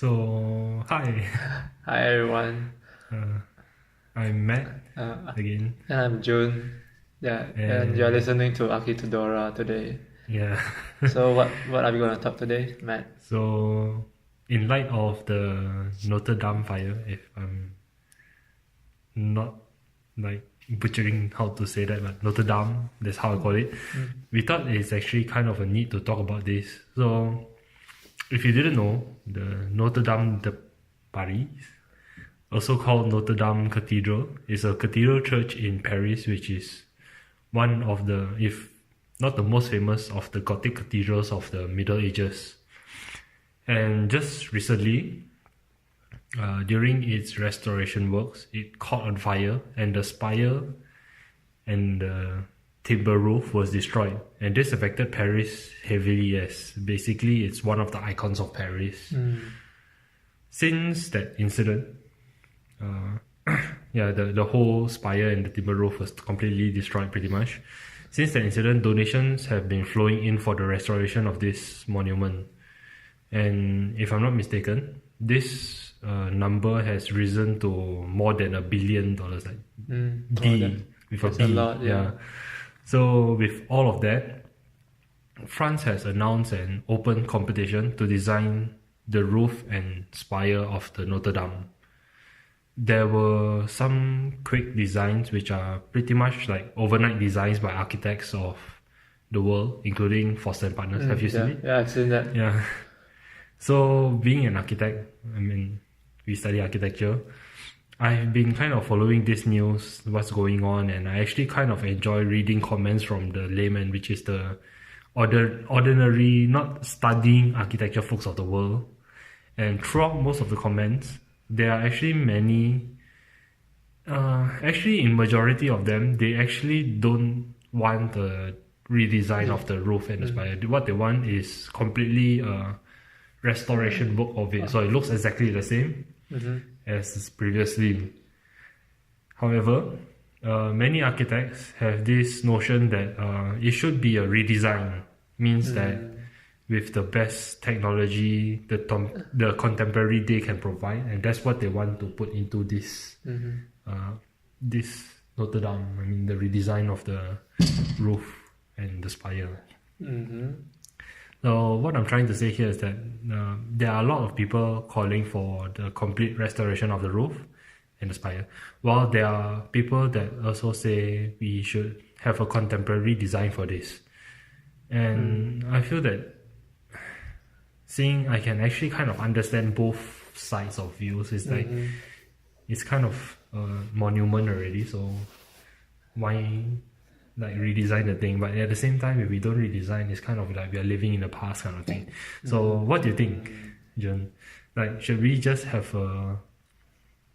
So, hi, Hi everyone, I'm Matt uh, again, and I'm June. Yeah, and you're and listening to Architoodora today. yeah, So what are we gonna talk today, Matt? so in light of the Notre Dame fire, if I'm not like butchering how to say that, but Notre Dame, that's how I call it, we thought it's actually kind of a need to talk about this. So, if you didn't know, the Notre Dame de Paris, also called Notre Dame Cathedral, is a cathedral church in Paris, which is one of the, if not the most famous, of the Gothic cathedrals of the Middle Ages. And just recently, during its restoration works, it caught on fire, and the spire and the timber roof was destroyed. And this affected Paris heavily, as basically it's one of the icons of Paris. Since that incident, the whole spire and the timber roof was completely destroyed pretty much. Since that incident, donations have been flowing in for the restoration of this monument. And if I'm not mistaken, this number has risen to more than $1 billion, like D with a That's B. a lot, yeah. So with all of that, France has announced an open competition to design the roof and spire of the Notre Dame. There were some quick designs which are pretty much like overnight designs by architects of the world, including Foster and Partners. Have you seen it? Yeah, I've seen that. Yeah. So being an architect, I mean, we study architecture. I've been kind of following this news, what's going on, and I actually kind of enjoy reading comments from the layman, which is the ordinary, not studying architecture folks of the world. And throughout most of the comments, there are actually many, actually in majority of them, they actually don't want a redesign of the roof and the spire. What they want is completely restoration work of it, so it looks exactly the same as previously. However, many architects have this notion that it should be a redesign, means that with the best technology the contemporary day can provide, and that's what they want to put into this this Notre Dame. I mean, the redesign of the roof and the spire. So what I'm trying to say here is that there are a lot of people calling for the complete restoration of the roof and the spire, while there are people that also say we should have a contemporary design for this. And I feel that seeing I can actually kind of understand both sides of views. It's like it's kind of a monument already, so why like redesign the thing? But at the same time, if we don't redesign, it's kind of like we are living in the past kind of thing. So what do you think, Jun? Like, should we just have a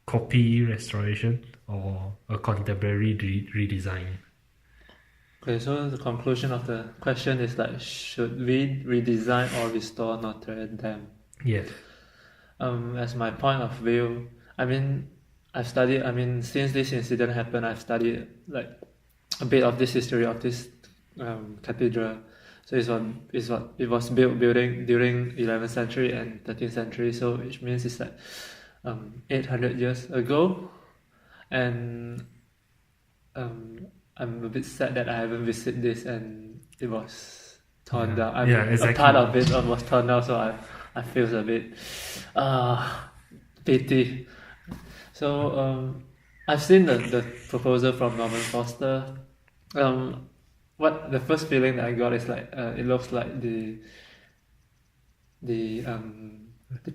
copy restoration or a contemporary redesign? Okay, so the conclusion of the question is like, should we redesign or restore Notre Dame? Yes. As my point of view, since this incident happened, I've studied like a bit of this history of this cathedral. So it was built during 11th century and 13th century. So which means it's like 800 years ago, and I'm a bit sad that I haven't visited this and it was torn down. I mean, exactly. A part of it was torn down, so I feel a bit pity. So I've seen the proposal from Norman Foster. What the first feeling that I got is like it looks like the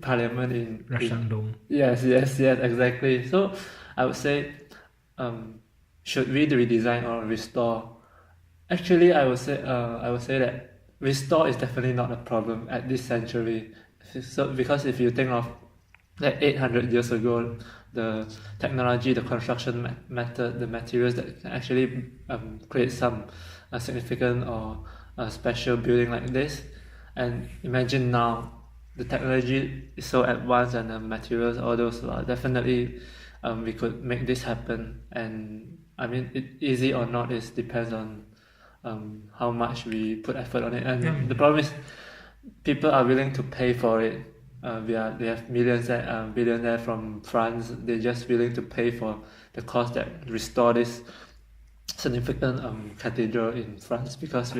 parliament in Rashandong. Yes, exactly. So I would say, should we redesign or restore? Actually, I would say that restore is definitely not a problem at this century. So because if you think of like 800 years ago, the technology, the construction method, the materials that can actually create some significant or special building like this, and imagine now the technology is so advanced and the materials, all those are definitely we could make this happen. And I mean, easy or not is depends on how much we put effort on it. And the problem is people are willing to pay for it. they have billionaire from France. They're just willing to pay for the cost that restore this significant cathedral in France, because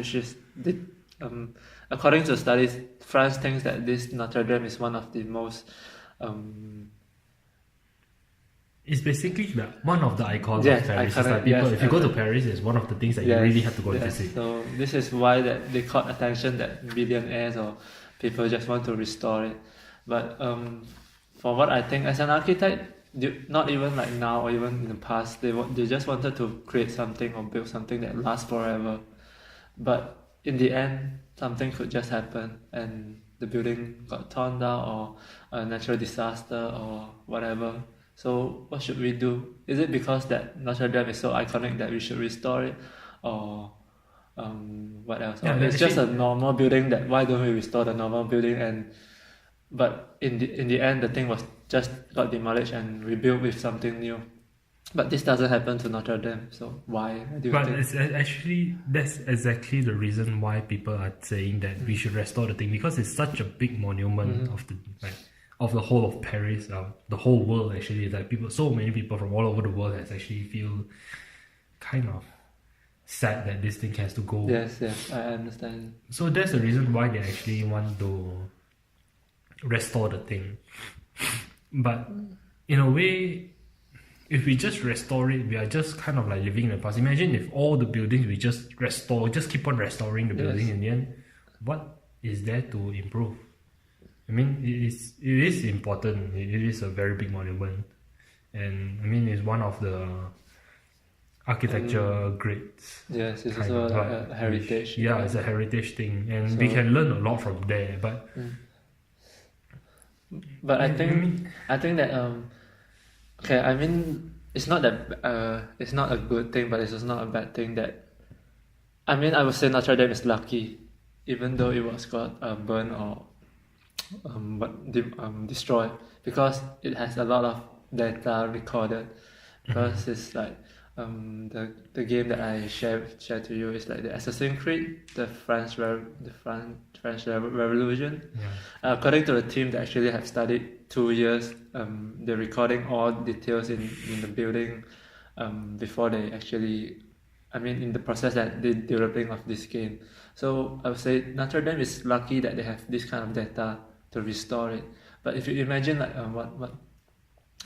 according to studies, France thinks that this Notre Dame is one of the most it's basically one of the icons Yeah, of Paris. It's iconic, like people, yes, if you go to Paris, it's one of the things that you really have to go and visit. So this is why that they caught attention, that billionaires or people just want to restore it. But for what I think, as an architect, not even like now or even in the past, they just wanted to create something or build something that lasts forever. But in the end, something could just happen and the building got torn down, or a natural disaster or whatever. So what should we do? Is it because that Notre Dame is so iconic that we should restore it, or what else? Yeah, Or it's just a normal building, that why don't we restore the normal building? But in the end, the thing was just got demolished and rebuilt with something new. But this doesn't happen to Notre Dame, so why do you But think? it's actually, that's exactly the reason why people are saying that we should restore the thing, because it's such a big monument of the of the whole of Paris, the whole world actually. Like so many people from all over the world has actually feel kind of sad that this thing has to go. Yes, I understand. So that's the reason why they actually want to restore the thing. But in a way, if we just restore it, we are just kind of like living in the past. Imagine if all the buildings we just keep on restoring the building. In the end, what is there to improve? I mean, it is important. It is a very big monument, and I mean, it's one of the architecture greats. Yes, it's also a heritage. It's a heritage thing, and we can learn a lot from there. But I think that okay, I mean, it's not that it's not a good thing, but it's also not a bad thing. That, I mean, I would say Notre Dame is lucky, even though it was got burned or destroyed, because it has a lot of data recorded. Because it's like the game that I shared to you is like the Assassin's Creed, the French Revolution. According to the team, they actually have studied 2 years. They're recording all details in the building before they actually, I mean, in the process that they're developing of this game. So I would say Notre Dame is lucky that they have this kind of data to restore it. But if you imagine like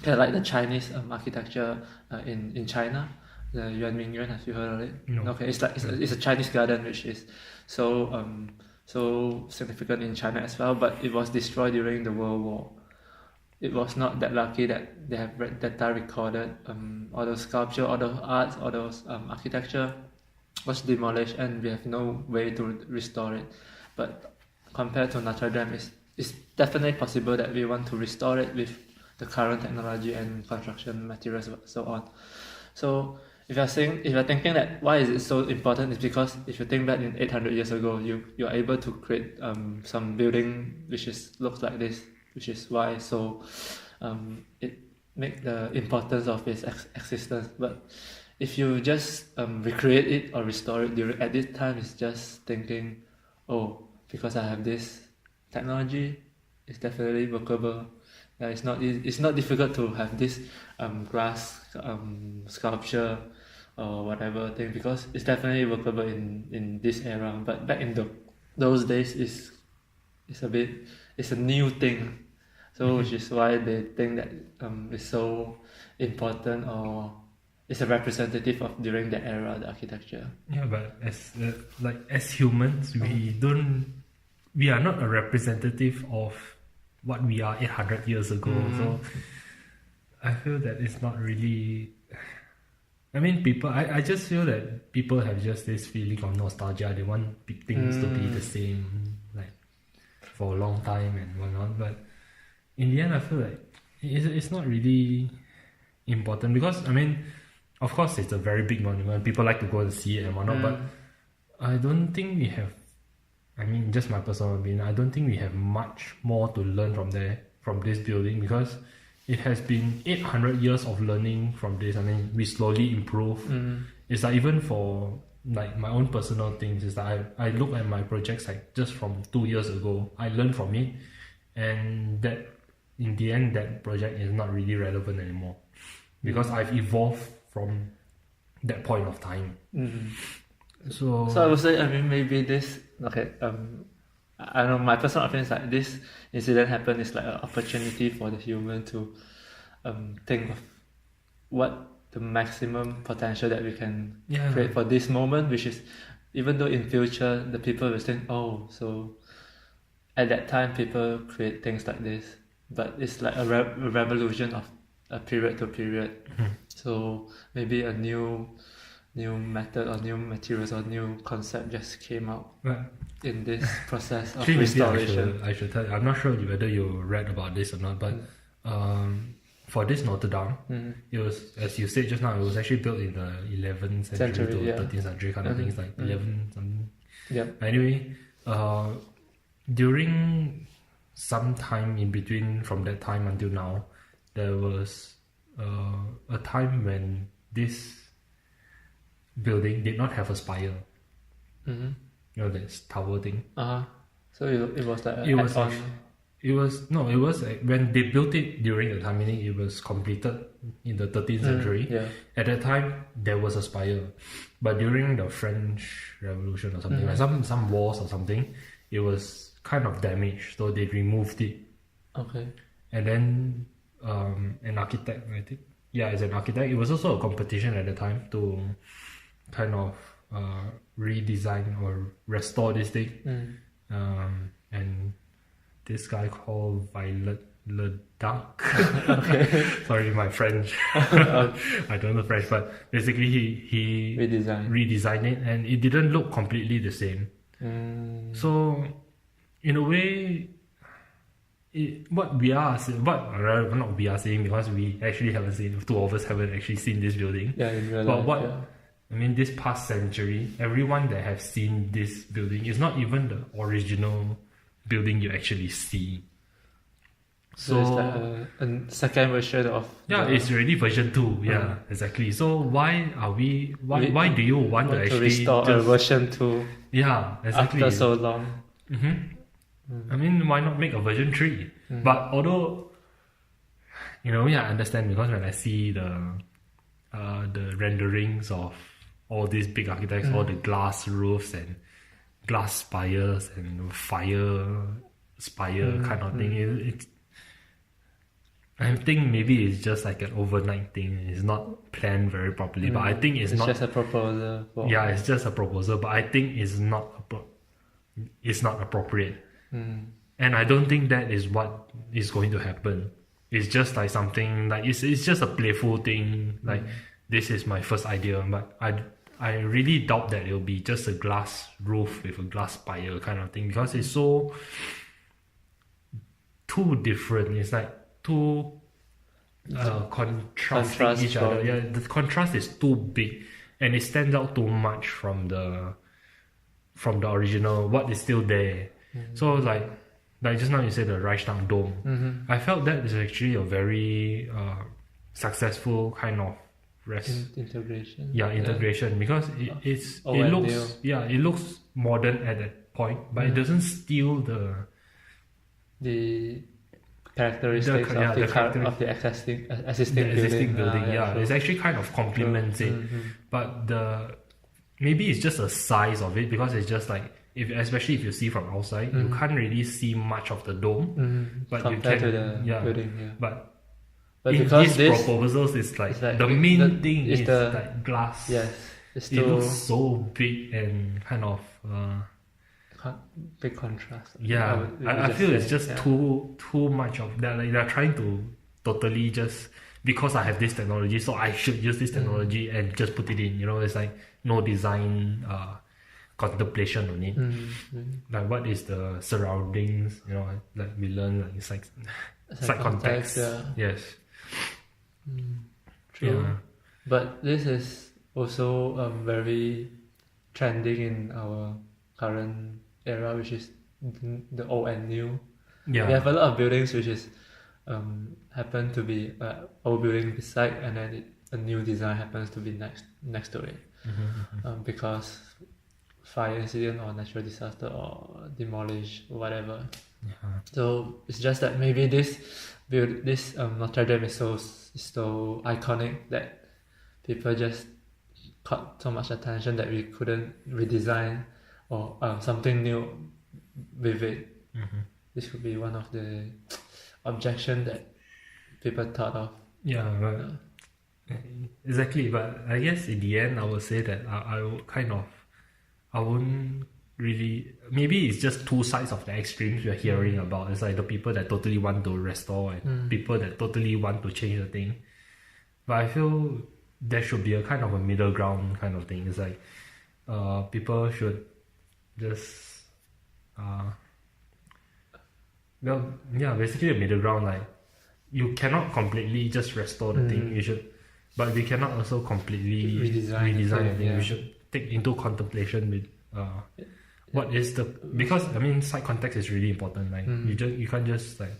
like the Chinese architecture in China, the Yuan, have you heard of it? No. Okay, it's like it's a Chinese garden which is so significant in China as well, but it was destroyed during the World War. It was not that lucky that they have data recorded. All those sculpture, all those arts, all those architecture was demolished, and we have no way to restore it. But compared to Notre Dame, it's definitely possible that we want to restore it with the current technology and construction materials and so on. So if you're thinking that why is it so important, is because if you think back in 800 years ago, you're able to create some building which looks like this, which is why it make the importance of its existence. But if you just recreate it or restore it at this time, it's just thinking, oh, because I have this technology, it's definitely workable. It's not difficult to have this glass sculpture or whatever thing, because it's definitely workable in this era. But back in those days, it's a new thing. So which is why they think that it's so important, or it's a representative of during that era, the architecture. Yeah, but as humans, we are not a representative of what we are 800 years ago. So I feel that it's not really. I mean, I just feel that people have just this feeling of nostalgia. They want things to be the same, like for a long time and whatnot. But in the end, I feel like it's not really important, because I mean, of course, it's a very big monument. People like to go and see it and whatnot. But I don't think we have. I mean, just my personal opinion, I don't think we have much more to learn from this building, because it has been 800 years of learning from this. I mean, we slowly improve. It's like, even for like my own personal things, is that I look at my projects like just from 2 years ago, I learned from it, and that in the end that project is not really relevant anymore because I've evolved from that point of time. So I would say, I mean, maybe this, okay, I don't know, my personal opinion is like this incident happened is like an opportunity for the human to think of what the maximum potential that we can create for this moment, which is, even though in future the people will think, oh, so at that time people create things like this, but it's like a revolution of a period to period. So maybe a new method or new materials or new concept just came out in this process of restoration. I should tell you, I'm not sure whether you read about this or not, but for this Notre Dame, it was, as you said just now, it was actually built in the 11th century to 13th century kind of things, like 11 something. Anyway, during some time in between from that time until now, there was a time when this building did not have a spire. You know, this tower thing. So it was like it was when they built it during the time, meaning it was completed in the 13th century. At that time there was a spire, but during the French Revolution or something, like some wars or something, it was kind of damaged, so they removed it. And then an architect, I think, as an architect, it was also a competition at the time to kind of redesign or restore this thing. And this guy called Violet Le Duc. Sorry, my French. I don't know French, but basically he redesigned it, and it didn't look completely the same. So, in a way, what we are saying, because we actually haven't seen, two of us haven't actually seen this building. I mean, this past century, everyone that have seen this building is not even the original building you actually see. So it's like a second version of... it's already version 2. Exactly. So why do you want to actually restore a version 2 exactly. after so long? I mean, why not make a version 3? But although, I understand, because when I see the renderings of all these big architects, all the glass roofs and glass spires and fire spire kind of thing, I think maybe it's just like an overnight thing. It's not planned very properly, but I think it's not just a proposal. It's just a proposal, but I think it's not appropriate. And I don't think that is what is going to happen. It's just like something like it's just a playful thing. Like, this is my first idea, but I really doubt that it'll be just a glass roof with a glass spire kind of thing, because it's so too different. It's like too contrasting each other. The contrast is too big, and it stands out too much from the original, what is still there. So like just now you said the Reichstag Dome. I felt that is actually a very successful kind of integration. Integration, because it looks modern at that point, but it doesn't steal the characteristics of the existing building. It's actually kind of complements it. But maybe it's just the size of it, because it's just like, especially if you see from outside, you can't really see much of the dome, but you can to the building. But in because these proposals, it's like the main thing is like glass. It looks so big and kind of big contrast. I feel it's just too much of that. Like, they're trying to totally just, because I have this technology, so I should use this technology and just put it in. It's like no design contemplation on it. Like, what is the surroundings? Like we learn, like it's like site context. Yes. True. But this is also very trending in our current era, which is the old and new. We have a lot of buildings which is happen to be old building beside, and then a new design happens to be next to it. Because fire incident or natural disaster or demolish or whatever. Yeah. So it's just that maybe this Notre Dame is so iconic that people just caught so much attention that we couldn't redesign or something new with it. Mm-hmm. This could be one of the objections that people thought of. Yeah, but exactly. But I guess in the end, I would say that I won't really. Maybe it's just two sides of the extremes we're hearing about. It's like the people that totally want to restore and people that totally want to change the thing. But I feel there should be a kind of a middle ground kind of thing. It's like people should just basically a middle ground. Like you cannot completely just restore the thing. You should, but we cannot also completely redesign the thing. Yeah. We should take into contemplation with what is the, because I mean site context is really important. Like you can't just like,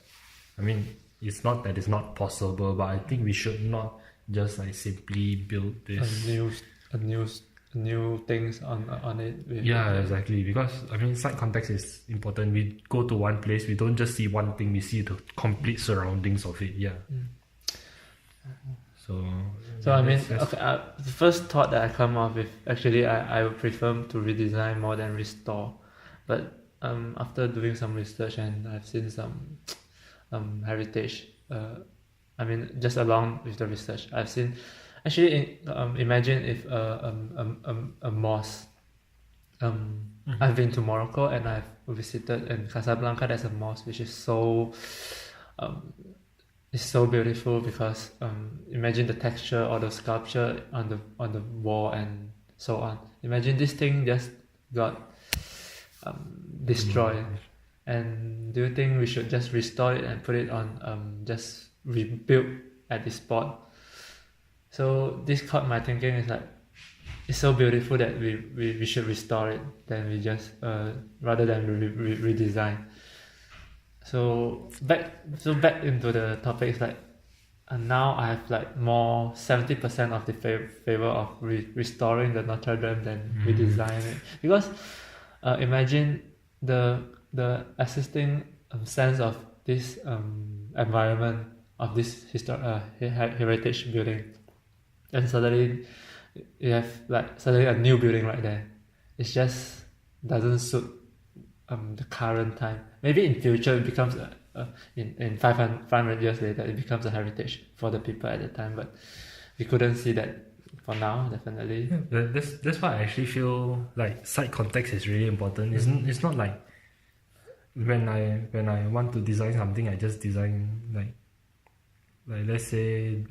I mean it's not that it's not possible, but I think we should not just like simply build this a new things on it. Exactly, because I mean site context is important. We go to one place, we don't just see one thing, we see the complete surroundings of it. So I mean, okay, the first thought that I come up with, actually I would prefer to redesign more than restore, but after doing some research and I've seen some heritage, I mean just along with the research I've seen, actually imagine if a mosque, I've been to Morocco and I've visited in Casablanca. There's a mosque which is so it's so beautiful because imagine the texture or the sculpture on the wall and so on. Imagine this thing just got destroyed. And do you think we should just restore it and put it on just rebuild at this spot? So this caught my thinking. Is like it's so beautiful that we should restore it than we just rather than redesign. So back into the topic, is like now I have like more 70% of the favor of restoring the Notre Dame than redesigning it, because imagine the existing sense of this environment of this heritage building, and suddenly you have like suddenly a new building right there. It just doesn't suit the current time. Maybe in future it becomes in 500 years later it becomes a heritage for the people at the time, but we couldn't see that for now. Definitely. That's why I actually feel like site context is really important. It's not like when I want to design something, I just design like let's say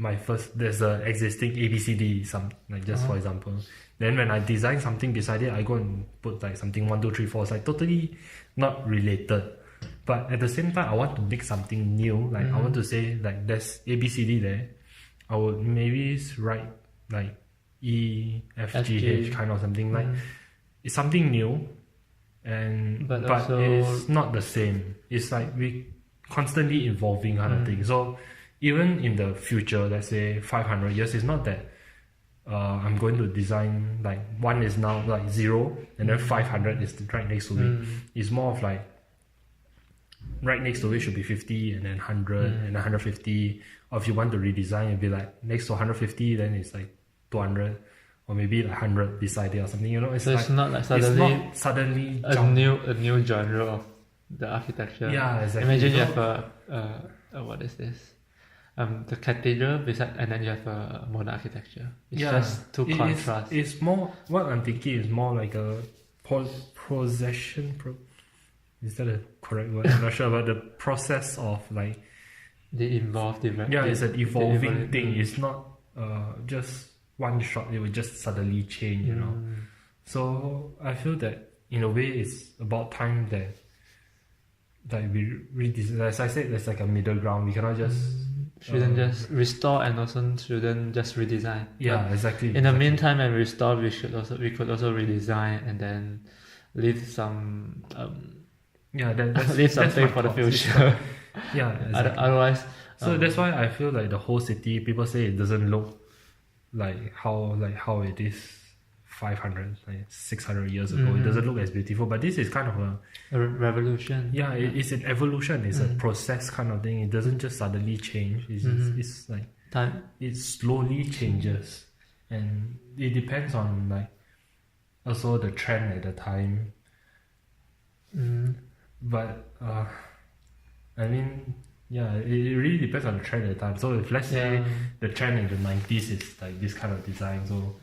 there's a existing ABCD for example. Then when I design something beside it, I go and put like something 1, 2, 3, 4. It's like totally not related. But at the same time, I want to make something new. Like I want to say like there's ABCD there. I would maybe write like E, F, G, H kind of something. Like it's something new, but it's not the same. It's like we constantly evolving kind of thing. So even in the future, let's say 500 years, it's not that I'm going to design like 1 is now like 0 and then 500 is right next to it. It's more of like right next to it should be 50 and then 100 and 150. Or if you want to redesign, it'd be like next to 150, then it's like 200 or maybe like 100 beside it or something. You know, it's not like suddenly a new genre of the architecture. Yeah, exactly. Imagine you have a what is this? The cathedral beside, and then you have a modern architecture. It's just two contrasts. It's more, what I'm thinking is more like a procession. Is that a correct word? I'm not sure about the process of like it's an evolving thing. It's not just one shot. It will just suddenly change, you know. So I feel that in a way it's about time that we redesign. As I said, there's like a middle ground. We cannot just shouldn't just restore and also shouldn't just redesign. Yeah, exactly. In the meantime, and restore, we could also redesign and then leave some leave something for the future. Yeah, exactly. Otherwise, so that's why I feel like the whole city, people say it doesn't look like how it is 500, like 600 years ago. It doesn't look as beautiful, but this is kind of A revolution. yeah, it's an evolution. It's a process kind of thing. It doesn't just suddenly change. It's like Time. it slowly changes, and it depends on like also the trend at the time. But I mean, yeah, it really depends on the trend at the time. So if let's say the trend in the 90s is like this kind of design, so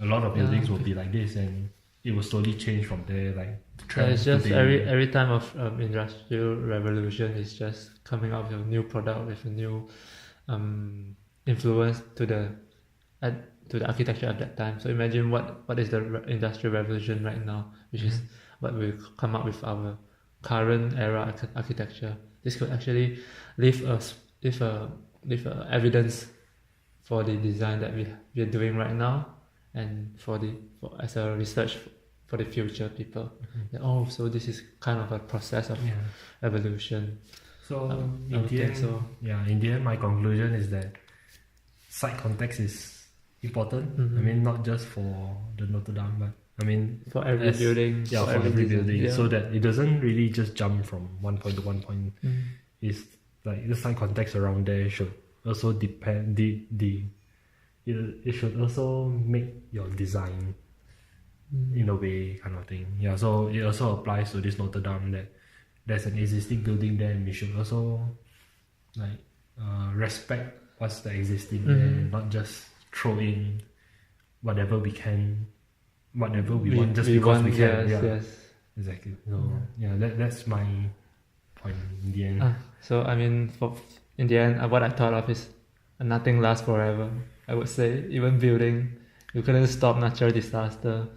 a lot of buildings will be like this, and it will slowly change from there. Like the trend It's just today. every time of industrial revolution is just coming out with a new product with a new influence to the architecture at that time. So imagine what is the industrial revolution right now, which is what will come up with our current era architecture. This could actually leave evidence for the design that we are doing right now, and as a research for the future people. So this is kind of a process of evolution. So I in would the think end, so. in the end, my conclusion is that site context is important. I mean, not just for the Notre Dame, but I mean For every building. Yeah, for every design. building, Yeah. so that it doesn't really just jump from one point to one point. It's like the site context around there should also depend. It should also make your design in a way, kind of thing. Yeah, so it also applies to this Notre Dame that there's an existing building there, and we should also like respect what's the existing there, and not just throw in whatever we can, whatever we want just because we can. Yes. Exactly. So that's my point in the end. So I mean, in the end, what I thought of is nothing lasts forever. I would say even building, you couldn't stop natural disaster,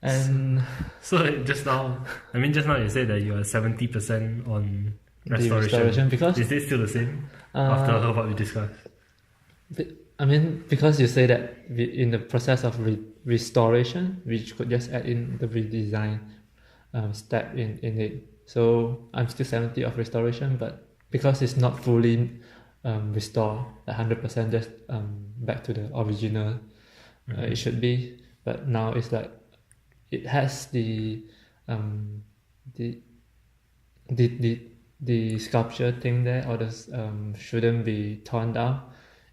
and So just now you said that you are 70% on the restoration. because Is this still the same after what we discussed? I mean, because you say that in the process of restoration, we could just add in the redesign step in it. So I'm still 70 of restoration, but because it's not fully restored, 100% just back to the original, it should be. But now it's like it has the sculpture thing there, or shouldn't be torn down.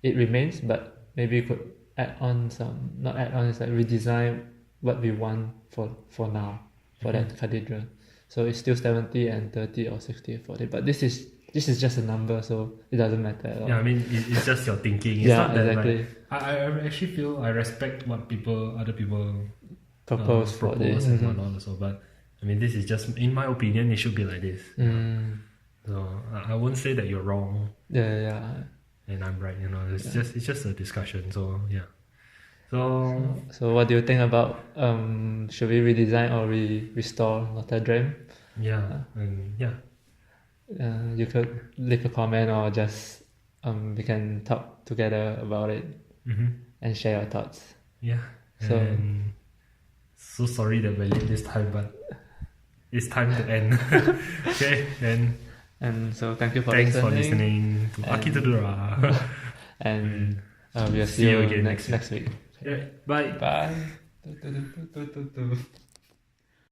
It remains, but maybe you could add on some, not add on, it's like redesign what we want for now, for that cathedral. So it's still 70 and 30 or 60 or 40, but this is just a number, so it doesn't matter at all. Yeah, I mean, it's just your thinking. It's not that, exactly. Like, I actually feel I respect what other people propose and whatnot also, but I mean, this is just, in my opinion, it should be like this. So I won't say that you're wrong. Yeah. And I'm right, it's just a discussion. So yeah. So what do you think about should we redesign or restore Notre Dame? You could leave a comment, or just we can talk together about it and share your thoughts. Yeah. So sorry that we're late this time, but it's time to end. Okay, and so thank you for thanks for listening to Architoodora. And we'll see you again next week. Yeah, bye. Bye.